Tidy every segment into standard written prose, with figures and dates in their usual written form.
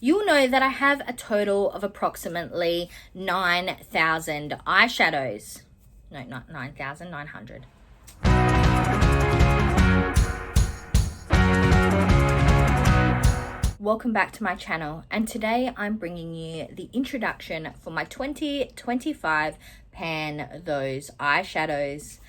You'll know that I have a total of approximately 9,000 eyeshadows. No, not 9,900. Welcome back to my channel, and today I'm bringing you the introduction for my 2025 Pan Those Eyeshadows.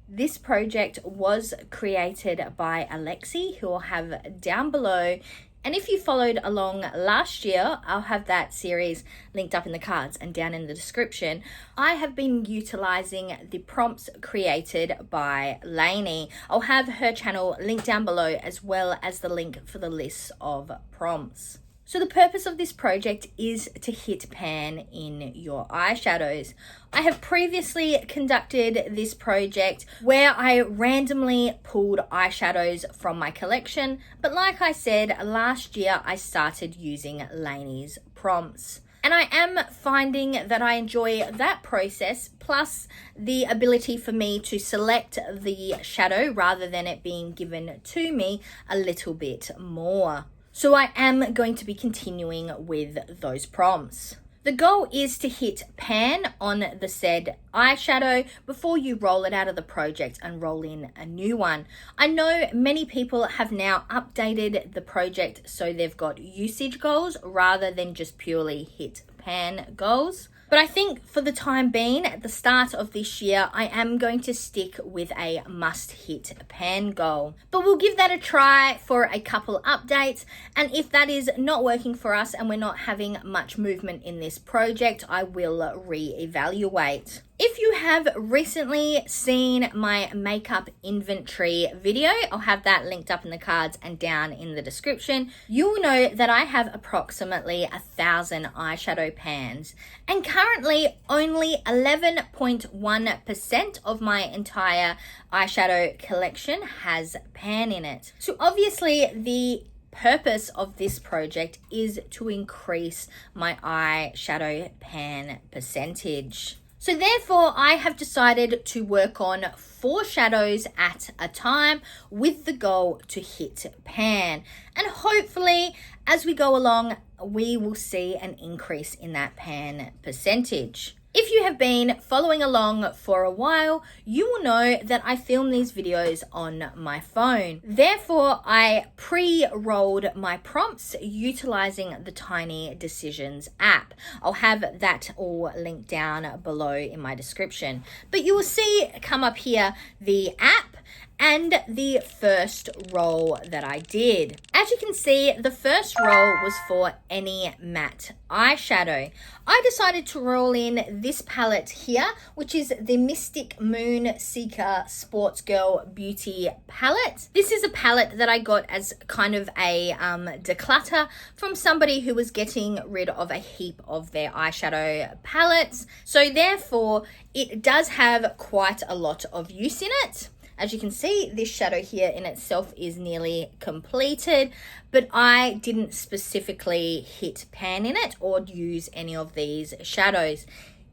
This project was created by Alexy, who I'll have down below. And if you followed along last year, I'll have that series linked up in the cards and down in the description. I have been utilizing the prompts created by Laney. I'll have her channel linked down below, as well as the link for the list of prompts. So the purpose of this project is to hit pan in your eyeshadows. I have previously conducted this project where I randomly pulled eyeshadows from my collection, but like I said, last year I started using Laney's prompts. And I am finding that I enjoy that process, plus the ability for me to select the shadow rather than it being given to me a little bit more. So I am going to be continuing with those prompts. The goal is to hit pan on the said eyeshadow before you roll it out of the project and roll in a new one. I know many people have now updated the project so they've got usage goals rather than just purely hit pan goals. But I think for the time being, at the start of this year, I am going to stick with a must hit pan goal. But we'll give that a try for a couple updates. And if that is not working for us and we're not having much movement in this project, I will reevaluate. If you have recently seen my makeup inventory video, I'll have that linked up in the cards and down in the description. You'll know that I have approximately 1,000 eyeshadow pans, and currently only 11.1% of my entire eyeshadow collection has pan in it. So obviously the purpose of this project is to increase my eyeshadow pan percentage. So therefore, I have decided to work on 4 shadows at a time with the goal to hit pan. And hopefully, as we go along, we will see an increase in that pan percentage. If you have been following along for a while, you will know that I film these videos on my phone. Therefore, I pre-rolled my prompts utilizing the Tiny Decisions app. I'll have that all linked down below in my description. But you will see come up here the app and the first roll that I did. As you can see, the first roll was for any matte eyeshadow. I decided to roll in this palette here, which is the Mystic Moonseeker Sportsgirl Beauty palette. This is a palette that I got as kind of a declutter from somebody who was getting rid of a heap of their eyeshadow palettes. So therefore, it does have quite a lot of use in it. As you can see, this shadow here in itself is nearly completed, but I didn't specifically hit pan in it or use any of these shadows.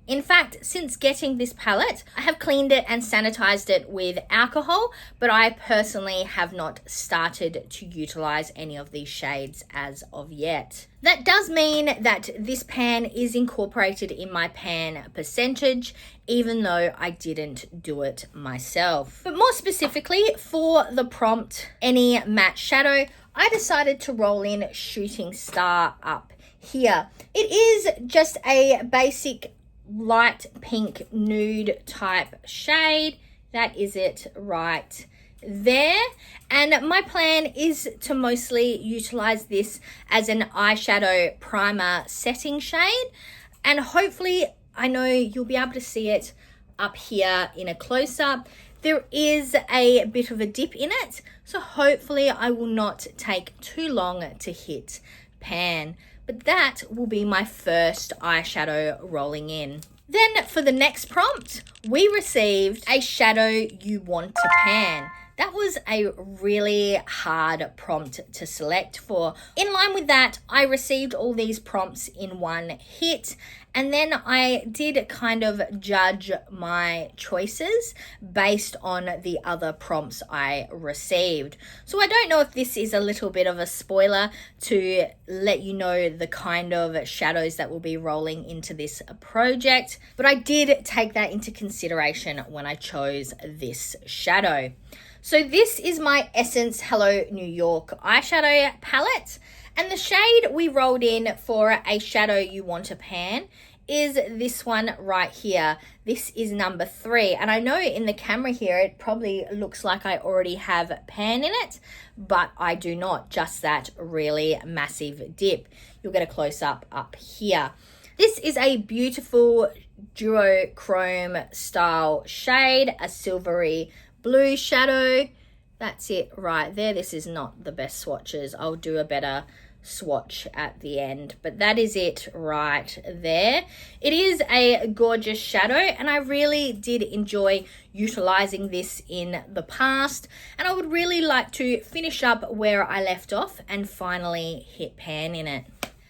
In fact, since getting this palette, I have cleaned it and sanitized it with alcohol, but I personally have not started to utilize any of these shades as of yet. That does mean that this pan is incorporated in my pan percentage, even though I didn't do it myself. But more specifically, for the prompt, any matte shadow, I decided to roll in Shooting Star up here. It is just a basic light pink nude type shade. That is it right there. And my plan is to mostly utilize this as an eyeshadow primer setting shade, and hopefully, I know you'll be able to see it up here in a close-up. There is a bit of a dip in it, so hopefully I will not take too long to hit pan. But that will be my first eyeshadow rolling in. Then for the next prompt, we received a shadow you want to pan. That was a really hard prompt to select for. In line with that, I received all these prompts in one hit, and then I did kind of judge my choices based on the other prompts I received. So I don't know if this is a little bit of a spoiler to let you know the kind of shadows that will be rolling into this project, but I did take that into consideration when I chose this shadow. So this is my Essence Hello New York eyeshadow palette, and the shade we rolled in for A Shadow You Want to Pan is this one right here. This is number 3, and I know in the camera here it probably looks like I already have pan in it, but I do not, just that really massive dip. You'll get a close-up up here. This is a beautiful duochrome style shade, a silvery blue shadow. That's it right there. This is not the best swatches. I'll do a better swatch at the end, but that is it right there. It is a gorgeous shadow, and I really did enjoy utilizing this in the past, and I would really like to finish up where I left off and finally hit pan in it.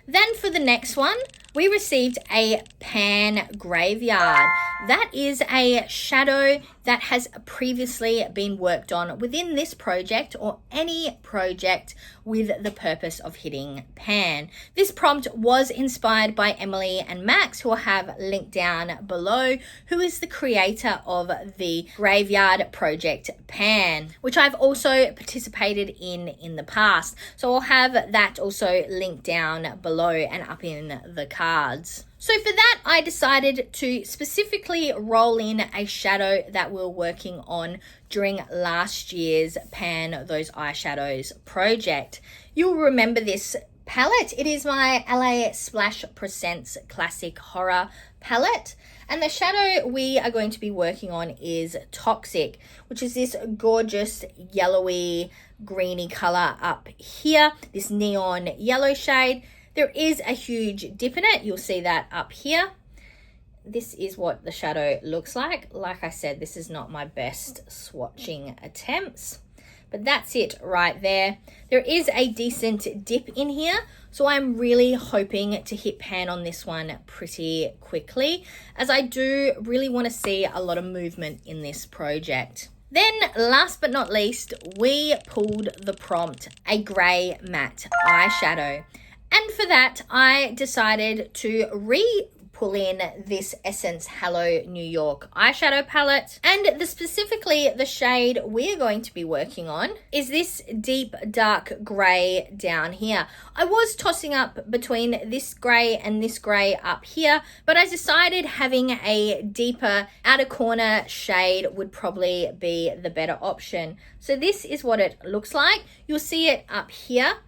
Then for the next one, we received a Pan Graveyard. That is a shadow that has previously been worked on within this project or any project with the purpose of hitting pan. This prompt was inspired by Emily and Max, who I'll have linked down below, who is the creator of the Graveyard Project Pan, which I've also participated in the past. So I'll have that also linked down below and up in the cards. So for that, I decided to specifically roll in a shadow that we were working on during last year's Pan Those Eyeshadows project. You'll remember this palette. It is my LA Splash Presents Classic Horror palette. And the shadow we are going to be working on is Toxic, which is this gorgeous yellowy, greeny color up here, this neon yellow shade. There is a huge dip in it. You'll see that up here. This is what the shadow looks like. Like I said, this is not my best swatching attempts, but that's it right there. There is a decent dip in here, so I'm really hoping to hit pan on this one pretty quickly, as I do really want to see a lot of movement in this project. Then last but not least, we pulled the prompt, a grey matte eyeshadow. And for that, I decided to pull in this Essence Hello New York eyeshadow palette. And specifically the shade we're going to be working on is this deep dark grey down here. I was tossing up between this grey and this grey up here, but I decided having a deeper outer corner shade would probably be the better option. So this is what it looks like. You'll see it up here.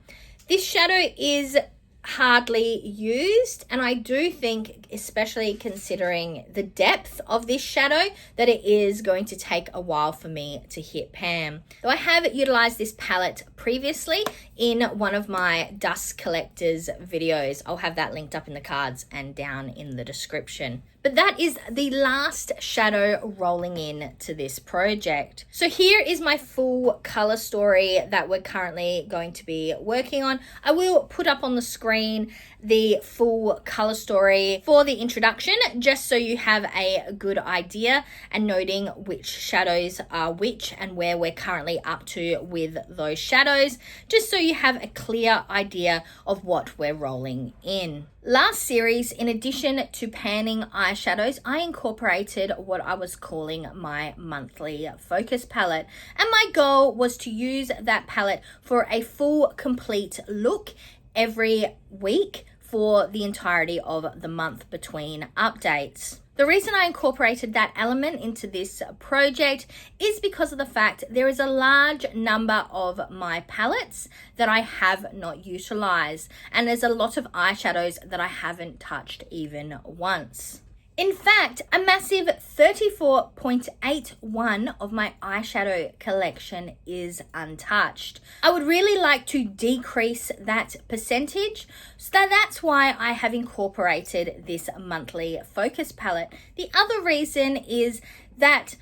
This shadow is hardly used, and I do think, especially considering the depth of this shadow, that it is going to take a while for me to hit pan. Though I have utilized this palette previously in one of my dust collectors videos. I'll have that linked up in the cards and down in the description. But that is the last shadow rolling in to this project. So here is my full color story that we're currently going to be working on. I will put up on the screen the full color story for the introduction, just so you have a good idea and noting which shadows are which and where we're currently up to with those shadows, just so you have a clear idea of what we're rolling in. Last series, in addition to panning eyeshadows, I incorporated what I was calling my monthly focus palette. And my goal was to use that palette for a full, complete look every week for the entirety of the month between updates. The reason I incorporated that element into this project is because of the fact there is a large number of my palettes that I have not utilized, and there's a lot of eyeshadows that I haven't touched even once. In fact, a massive 34.81 of my eyeshadow collection is untouched. I would really like to decrease that percentage, so that's why I have incorporated this monthly focus palette. The other reason is that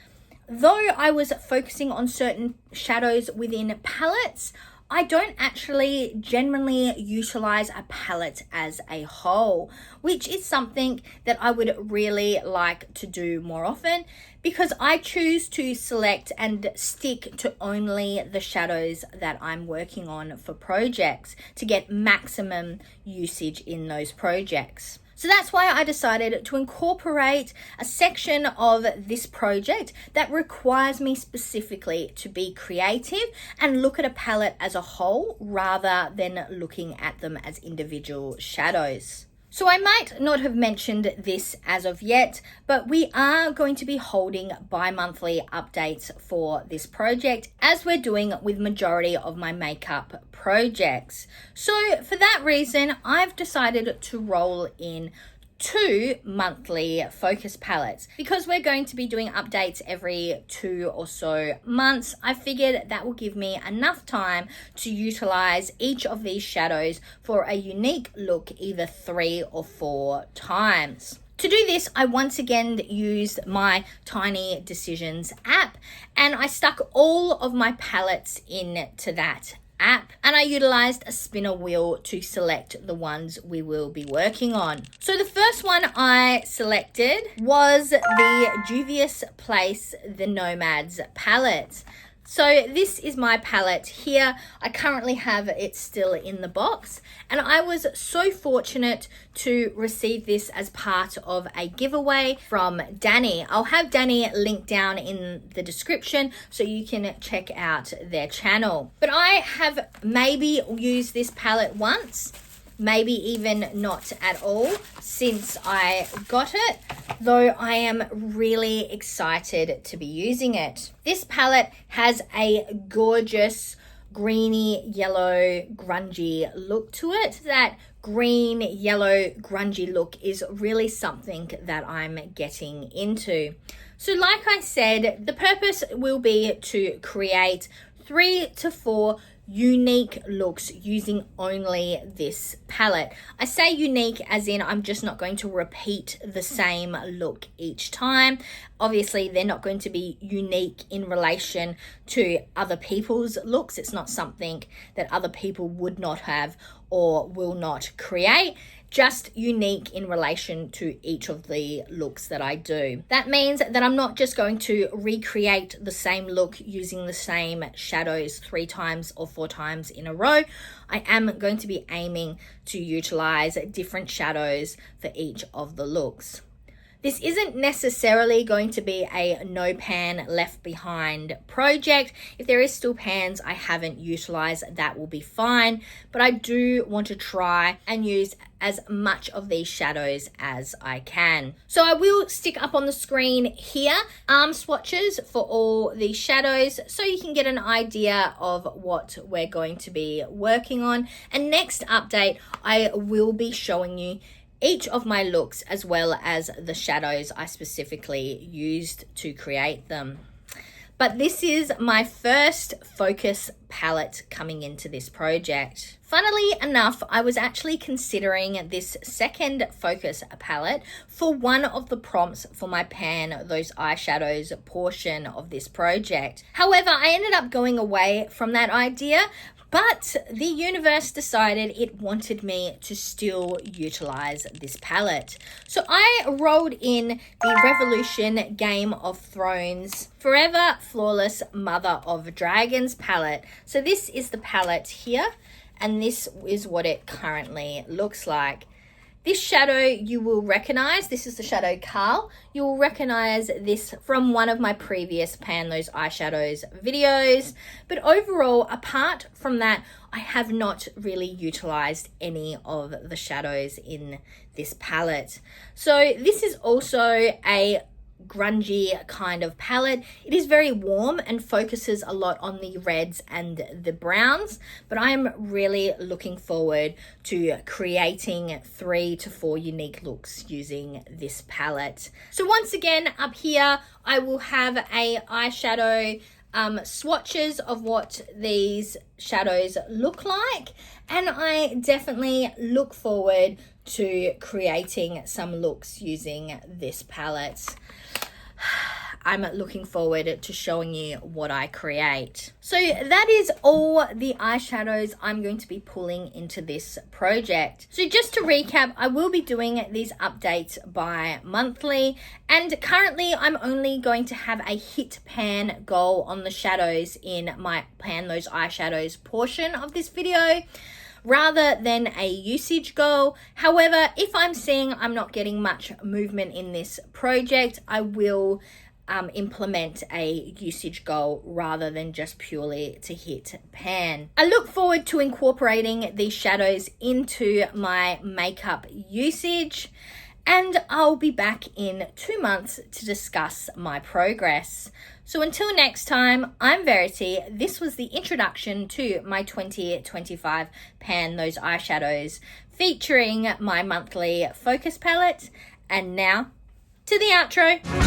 though I was focusing on certain shadows within palettes, I don't actually generally utilize a palette as a whole, which is something that I would really like to do more often, because I choose to select and stick to only the shadows that I'm working on for projects to get maximum usage in those projects. So that's why I decided to incorporate a section of this project that requires me specifically to be creative and look at a palette as a whole rather than looking at them as individual shadows. So I might not have mentioned this as of yet, but we are going to be holding bi-monthly updates for this project, as we're doing with majority of my makeup projects. So for that reason, I've decided to roll in 2 monthly focus palettes. Because we're going to be doing updates every 2 or so months, I figured that will give me enough time to utilize each of these shadows for a unique look either 3 or 4 times. To do this, I once again used my Tiny Decisions app, and I stuck all of my palettes into that app, and I utilized a spinner wheel to select the ones we will be working on. So the first one I selected was the Juvia's Place, the Nomads palette. So this is my palette here. I currently have it still in the box, and I was so fortunate to receive this as part of a giveaway from Danny. I'll have Danny linked down in the description so you can check out their channel. But I have maybe used this palette once, maybe even not at all since I got it, though I am really excited to be using it. This palette has a gorgeous greeny yellow grungy look to it. That green yellow grungy look is really something that I'm getting into. So like I said, the purpose will be to create 3 to 4 unique looks using only this palette. I say unique as in I'm just not going to repeat the same look each time. Obviously, they're not going to be unique in relation to other people's looks. It's not something that other people would not have or will not create. Just unique in relation to each of the looks that I do. That means that I'm not just going to recreate the same look using the same shadows 3 times or 4 times in a row. I am going to be aiming to utilize different shadows for each of the looks. This isn't necessarily going to be a no pan left behind project. If there is still pans I haven't utilized, that will be fine. But I do want to try and use as much of these shadows as I can. So I will stick up on the screen here arm swatches for all these shadows so you can get an idea of what we're going to be working on. And next update, I will be showing you each of my looks as well as the shadows I specifically used to create them. But this is my first focus palette coming into this project. Funnily enough, I was actually considering this second focus palette for one of the prompts for my Pan Those Eyeshadows portion of this project. However, I ended up going away from that idea, but the universe decided it wanted me to still utilize this palette. So I rolled in the Revolution Game of Thrones Forever Flawless Mother of Dragons palette. So this is the palette here, and this is what it currently looks like. This shadow you will recognize. This is the shadow Carl. You will recognize this from one of my previous Pan Those Eyeshadows videos. But overall, apart from that, I have not really utilized any of the shadows in this palette. So this is also a grungy kind of palette. It is very warm and focuses a lot on the reds and the browns, but I'm really looking forward to creating 3 to 4 unique looks using this palette. So once again, up here I will have a eyeshadow swatches of what these shadows look like, and I definitely look forward to creating some looks using this palette. I'm looking forward to showing you what I create. So that is all the eyeshadows I'm going to be pulling into this project. So just to recap, I will be doing these updates bi-monthly, and currently I'm only going to have a hit pan goal on the shadows in my Pan Those Eyeshadows portion of this video, rather than a usage goal. However, if I'm seeing I'm not getting much movement in this project, I will implement a usage goal rather than just purely to hit pan. I look forward to incorporating these shadows into my makeup usage, and I'll be back in 2 months to discuss my progress. So until next time, I'm Verity. This was the introduction to my 2025 Pan Those Eyeshadows, featuring my monthly focus palette. And now to the outro.